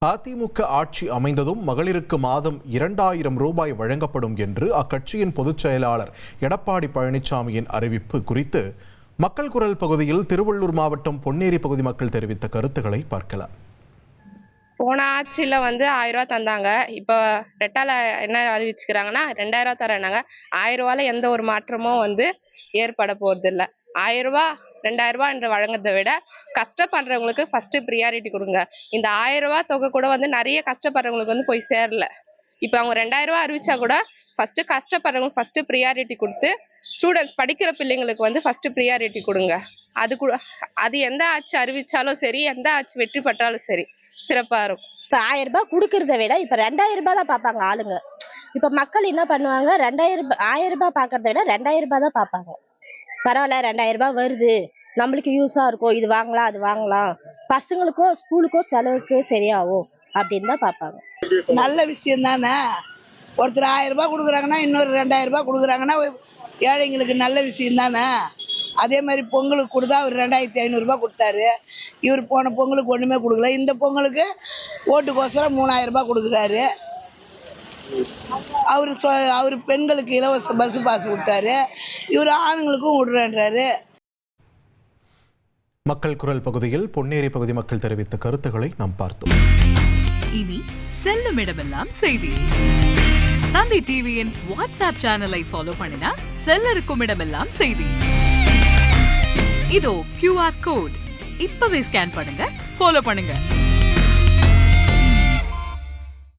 அதிமுக ஆட்சி அமைந்ததும் மகளிருக்கு மாதம் 2000 ரூபாய் வழங்கப்படும் என்று அக்கட்சியின் பொதுச் செயலாளர் எடப்பாடி பழனிசாமியின் அறிவிப்பு குறித்து மக்கள் குரல் பகுதியில் திருவள்ளூர் மாவட்டம் பொன்னேரி பகுதி மக்கள் தெரிவித்த கருத்துக்களை பார்க்கலாம். போன ஆட்சியில் 1000 ரூபா தந்தாங்க. இப்போ ரெட்டால என்ன அறிவிச்சுக்கிறாங்கன்னா 2000 தரேனாங்க. 1000 ரூபால எந்த ஒரு மாற்றமும் ஏற்பட போறது இல்லை. 1000 ரூபா 2000 ரூபா என்று வழங்குறதை விட கஷ்டப்படுறவங்களுக்கு ஃபர்ஸ்ட் ப்ரியாரிட்டி கொடுங்க. இந்த 1000 ரூபா தொகை கூட நிறைய கஷ்டப்படுறவங்களுக்கு போய் சேரல. இப்போ அவங்க 2000 ரூபா அறிவிச்சா கூட ஃபர்ஸ்ட் கஷ்டப்படுறவங்களுக்கு ஃபர்ஸ்ட் ப்ரியாரிட்டி கொடுத்து ஸ்டூடெண்ட்ஸ் படிக்கிற பிள்ளைங்களுக்கு ஃபர்ஸ்ட் ப்ரியாரிட்டி கொடுங்க. அது எந்த ஆட்சி அறிவிச்சாலும் சரி, எந்த ஆட்சி வெற்றி பெற்றாலும் சரி சிறப்பா இருக்கும். இப்ப 1000 ரூபாய் கொடுக்கறத விட இப்ப 2000 ரூபாய் தான் பாப்பாங்க ஆளுங்க. இப்ப மக்கள் என்ன பண்ணுவாங்க, 1000 ரூபாய் பாக்குறத விட 2000 ரூபாய் தான் பாப்பாங்க. பரவாயில்ல 2000 ரூபாய் வருது, நம்மளுக்கு யூஸா இருக்கும், இது வாங்கலாம் அது வாங்கலாம், பசங்களுக்கோ ஸ்கூலுக்கோ செலவுக்கு சரியாகும் அப்படின்னு தான் பாப்பாங்க. நல்ல விஷயம் தானே. ஒருத்தர் 1000 ரூபாய் கொடுக்குறாங்கன்னா இன்னொரு 2000 ரூபாய் கொடுக்குறாங்கன்னா ஏழைங்களுக்கு நல்ல விஷயம் தானே. அதே மாதிரி பொங்கலுக்கு கொடுத்தா அவர் 2500 ரூபாய் கொடுத்தாரு. இவர் போன பொங்கலுக்கு ஒண்ணுமே கொடுக்கல. இந்த பொங்கலுக்கு ஓட்டுக்கோசரம் 3000 ரூபாய் கொடுக்குறாரு. அவரு பெண்களுக்கு இலவச பஸ் பாஸ் கொடுத்தாரு. இவர் ஆணுங்களுக்கும் விடுறேன்றாரு. மக்கள் குரல் பகுதியில் பொன்னேரி பகுதி மக்கள் தெரிவித்த கருத்துக்களை நாம் பார்த்தோம். இனி செல்லும் இடமெல்லாம் செய்தி. தந்தி டிவியின் வாட்ஸ்அப் சேனலை ஃபாலோ பண்ணினா செல்ல இருக்கும் இடமெல்லாம் செய்தி. இதோ QR கோட் இப்பவே ஸ்கேன் பண்ணுங்க, ஃபாலோ பண்ணுங்க.